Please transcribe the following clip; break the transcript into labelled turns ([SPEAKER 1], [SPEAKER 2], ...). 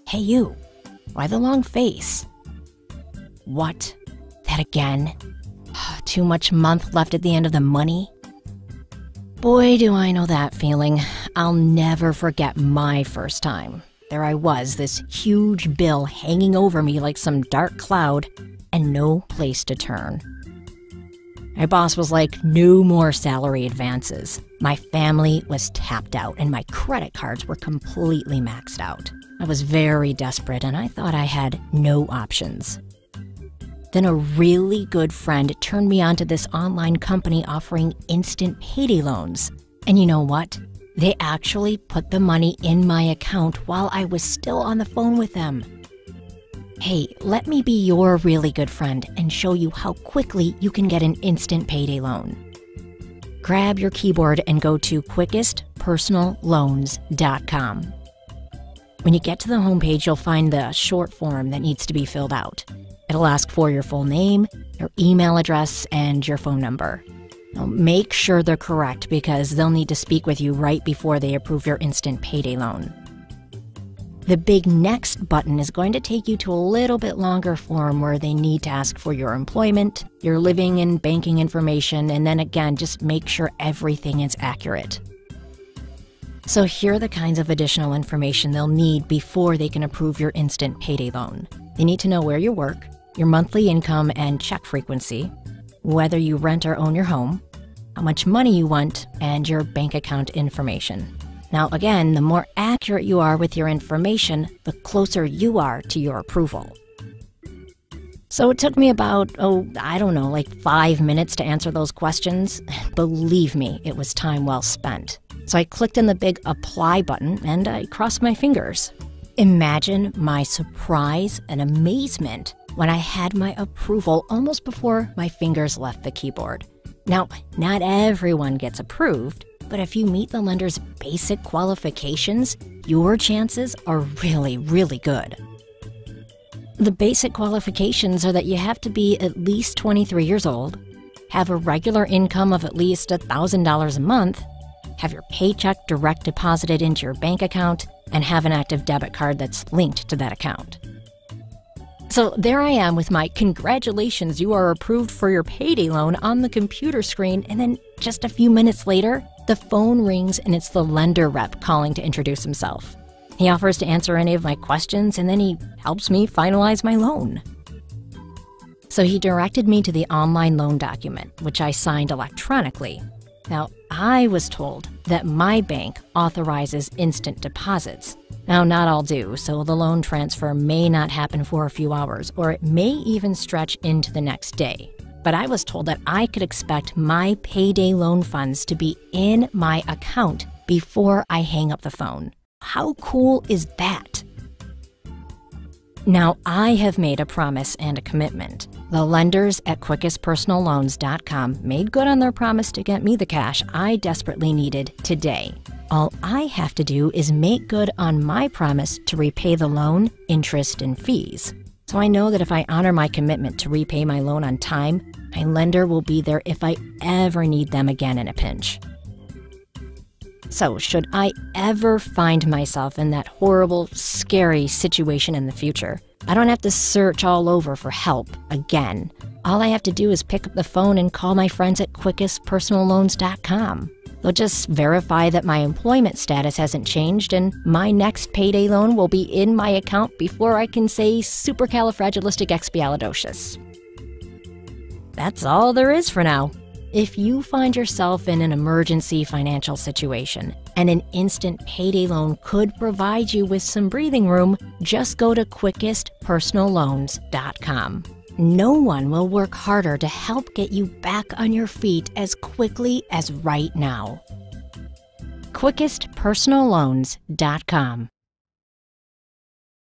[SPEAKER 1] Hey you, why the long face? What? That again? Too much month left at the end of the money? Boy, do I know that feeling. I'll never forget my first time. There I was, this huge bill hanging over me like some dark cloud, and no place to turn. My boss was like, no more salary advances. My family was tapped out, and my credit cards were completely maxed out. I was very desperate, and I thought I had no options. Then a really good friend turned me on to this online company offering instant payday loans. And you know what? They actually put the money in my account while I was still on the phone with them. Hey, let me be your really good friend and show you how quickly you can get an instant payday loan. Grab your keyboard and go to quickestpersonalloans.com. When you get to the homepage, you'll find the short form that needs to be filled out. It'll ask for your full name, your email address, and your phone number. Now, make sure they're correct because they'll need to speak with you right before they approve your instant payday loan. The big Next button is going to take you to a little bit longer form where they need to ask for your employment, your living and banking information, and then again, just make sure everything is accurate. So here are the kinds of additional information they'll need before they can approve your instant payday loan. They need to know where you work, your monthly income and check frequency, whether you rent or own your home, how much money you want, and your bank account information. Now again, the more accurate you are with your information, the closer you are to your approval. So it took me about, 5 minutes to answer those questions. Believe me, it was time well spent. So I clicked on the big Apply button and I crossed my fingers. Imagine my surprise and amazement when I had my approval almost before my fingers left the keyboard. Now, not everyone gets approved, but if you meet the lender's basic qualifications, your chances are really, really good. The basic qualifications are that you have to be at least 23 years old, have a regular income of at least $1,000 a month, have your paycheck direct deposited into your bank account, and have an active debit card that's linked to that account. So there I am with my congratulations, you are approved for your payday loan on the computer screen, and then just a few minutes later, the phone rings and it's the lender rep calling to introduce himself. He offers to answer any of my questions and then he helps me finalize my loan. So he directed me to the online loan document, which I signed electronically. Now, I was told that my bank authorizes instant deposits. Now, not all do, so the loan transfer may not happen for a few hours, or it may even stretch into the next day. But I was told that I could expect my payday loan funds to be in my account before I hang up the phone. How cool is that? Now, I have made a promise and a commitment. The lenders at quickestpersonalloans.com made good on their promise to get me the cash I desperately needed today. All I have to do is make good on my promise to repay the loan, interest, and fees. So I know that if I honor my commitment to repay my loan on time, my lender will be there if I ever need them again in a pinch. So should I ever find myself in that horrible, scary situation in the future, I don't have to search all over for help again. All I have to do is pick up the phone and call my friends at quickestpersonalloans.com. They'll just verify that my employment status hasn't changed and my next payday loan will be in my account before I can say supercalifragilisticexpialidocious. That's all there is for now. If you find yourself in an emergency financial situation and an instant payday loan could provide you with some breathing room, just go to quickestpersonalloans.com. No one will work harder to help get you back on your feet as quickly as right now. quickestpersonalloans.com